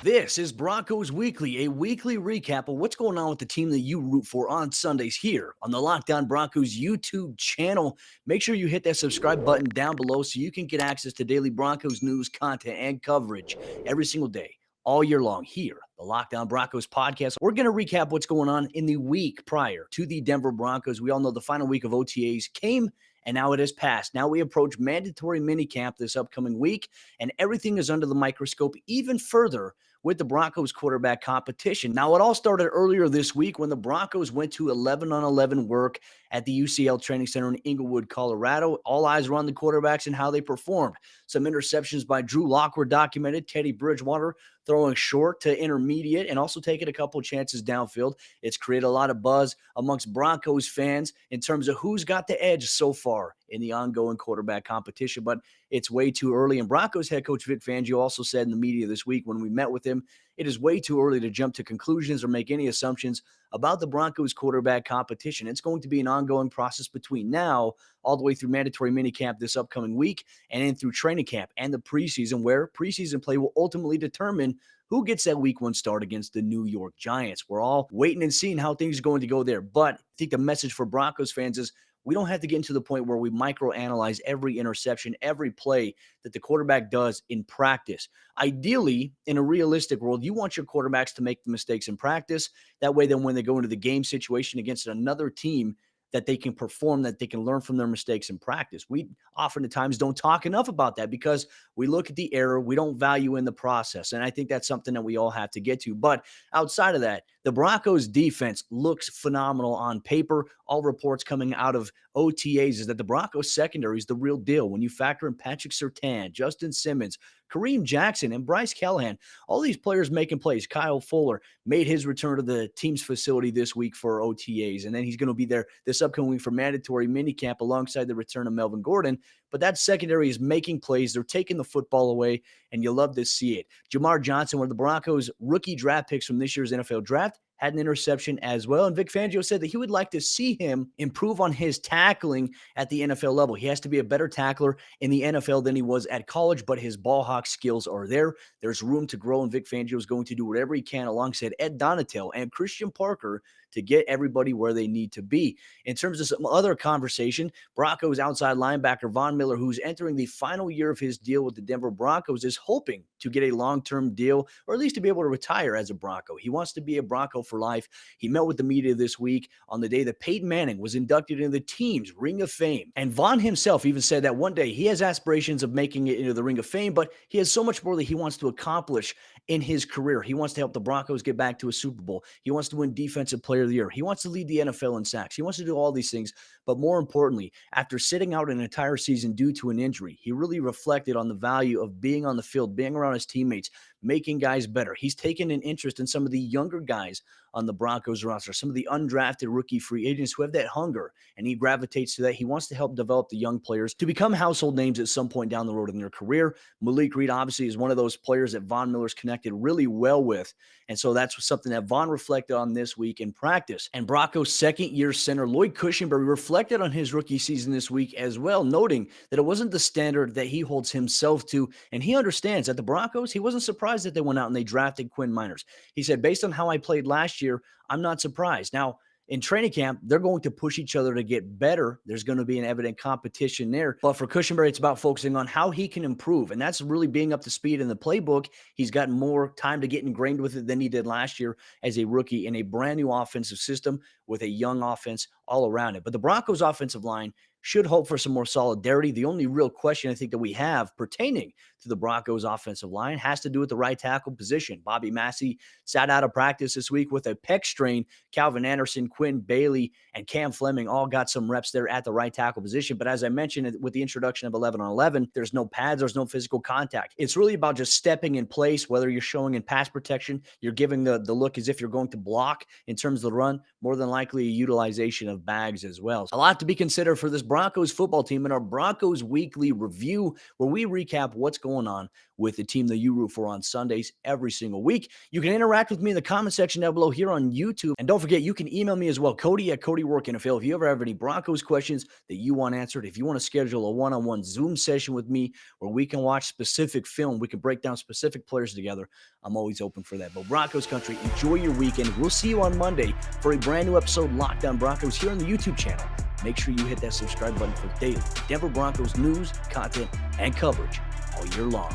This is Broncos Weekly, a weekly recap of what's going on with the team that you root for on Sundays here on the Locked On Broncos YouTube channel. Make sure you hit that subscribe button down below so you can get access to daily Broncos news, content, and coverage every single day, all year long here, the Locked On Broncos podcast. We're going to recap what's going on in the week prior to the Denver Broncos. We all know the final week of OTAs came and now it has passed. Now we approach mandatory minicamp this upcoming week, and everything is under the microscope even further with the Broncos quarterback competition. Now, it all started earlier this week when the Broncos went to 11-on-11 work at the UCL Training Center in Inglewood, Colorado. All eyes were on the quarterbacks and how they performed. Some interceptions by Drew Lock were documented. Teddy Bridgewater throwing short to intermediate and also taking a couple chances downfield. It's created a lot of buzz amongst Broncos fans in terms of who's got the edge so far in the ongoing quarterback competition, but it's way too early. And Broncos head coach Vic Fangio also said in the media this week when we met with him, it is way too early to jump to conclusions or make any assumptions about the Broncos quarterback competition. It's going to be an ongoing process between now all the way through mandatory minicamp this upcoming week and then through training camp and the preseason, where preseason play will ultimately determine who gets that week one start against the New York Giants. We're all waiting and seeing how things are going to go there. But I think the message for Broncos fans is we don't have to get to the point where we microanalyze every interception, every play that the quarterback does in practice. Ideally, in a realistic world, you want your quarterbacks to make the mistakes in practice. That way, then when they go into the game situation against another team, that they can perform, that they can learn from their mistakes in practice. We oftentimes don't talk enough about that because we look at the error, we don't value in the process. And I think that's something that we all have to get to. But outside of that, the Broncos defense looks phenomenal on paper. All reports coming out of OTAs is that the Broncos secondary is the real deal. When you factor in Patrick Surtain, Justin Simmons, Kareem Jackson, and Bryce Callahan, all these players making plays. Kyle Fuller made his return to the team's facility this week for OTAs, and then he's going to be there this upcoming week for mandatory minicamp alongside the return of Melvin Gordon. But that secondary is making plays. They're taking the football away, and you love to see it. Jamar Johnson, one of the Broncos' rookie draft picks from this year's NFL draft, had an interception as well. And Vic Fangio said that he would like to see him improve on his tackling at the NFL level. He has to be a better tackler in the NFL than he was at college, but his ball hawk skills are there. There's room to grow, and Vic Fangio is going to do whatever he can alongside Ed Donatel and Christian Parker to get everybody where they need to be. In terms of some other conversation, Broncos outside linebacker Von Miller, who's entering the final year of his deal with the Denver Broncos, is hoping to get a long-term deal or at least to be able to retire as a Bronco. He wants to be a Bronco for life. He met with the media this week on the day that Peyton Manning was inducted into the team's Ring of Fame. And Von himself even said that one day he has aspirations of making it into the Ring of Fame, but he has so much more that he wants to accomplish in his career. He wants to help the Broncos get back to a Super Bowl. He wants to win Defensive Player of the Year. He wants to lead the NFL in sacks. He wants to do all these things. But more importantly, after sitting out an entire season due to an injury, he really reflected on the value of being on the field, being around his teammates, making guys better. He's taken an interest in some of the younger guys on the Broncos roster, some of the undrafted rookie free agents who have that hunger, and he gravitates to that. He wants to help develop the young players to become household names at some point down the road in their career. Malik Reed obviously is one of those players that Von Miller's connected really well with, and so that's something that Von reflected on this week in practice. And Broncos' second-year center Lloyd Cushenberry reflected on his rookie season this week as well, noting that it wasn't the standard that he holds himself to, and he understands that the Broncos, he wasn't surprised that they went out and they drafted Quinn Miners. He said, based on how I played last year, I'm not surprised. Now, in training camp, they're going to push each other to get better. There's going to be an evident competition there. But for Cushenberry, it's about focusing on how he can improve. And that's really being up to speed in the playbook. He's got more time to get ingrained with it than he did last year as a rookie in a brand new offensive system with a young offense all around it. But the Broncos offensive line should hope for some more solidarity. The only real question I think that we have pertaining to the Broncos offensive line has to do with the right tackle position. Bobby Massey sat out of practice this week with a pec strain. Calvin Anderson, Quinn Bailey, and Cam Fleming all got some reps there at the right tackle position. But as I mentioned, with the introduction of 11-on-11, there's no pads, there's no physical contact. It's really about just stepping in place, whether you're showing in pass protection, you're giving the look as if you're going to block in terms of the run, more than likely a utilization of bags as well. A lot to be considered for this Broncos football team in our Broncos Weekly Review, where we recap what's going on with the team that you root for on Sundays every single week. You can interact with me in the comment section down below here on YouTube. And don't forget, you can email me as well, Cody at Cody Roark NFL. If you ever have any Broncos questions that you want answered, if you want to schedule a one-on-one Zoom session with me where we can watch specific film, we can break down specific players together, I'm always open for that. But Broncos country, enjoy your weekend. We'll see you on Monday for a brand new episode, Locked On Broncos, here on the YouTube channel. Make sure you hit that subscribe button for daily Denver Broncos news, content, and coverage all year long.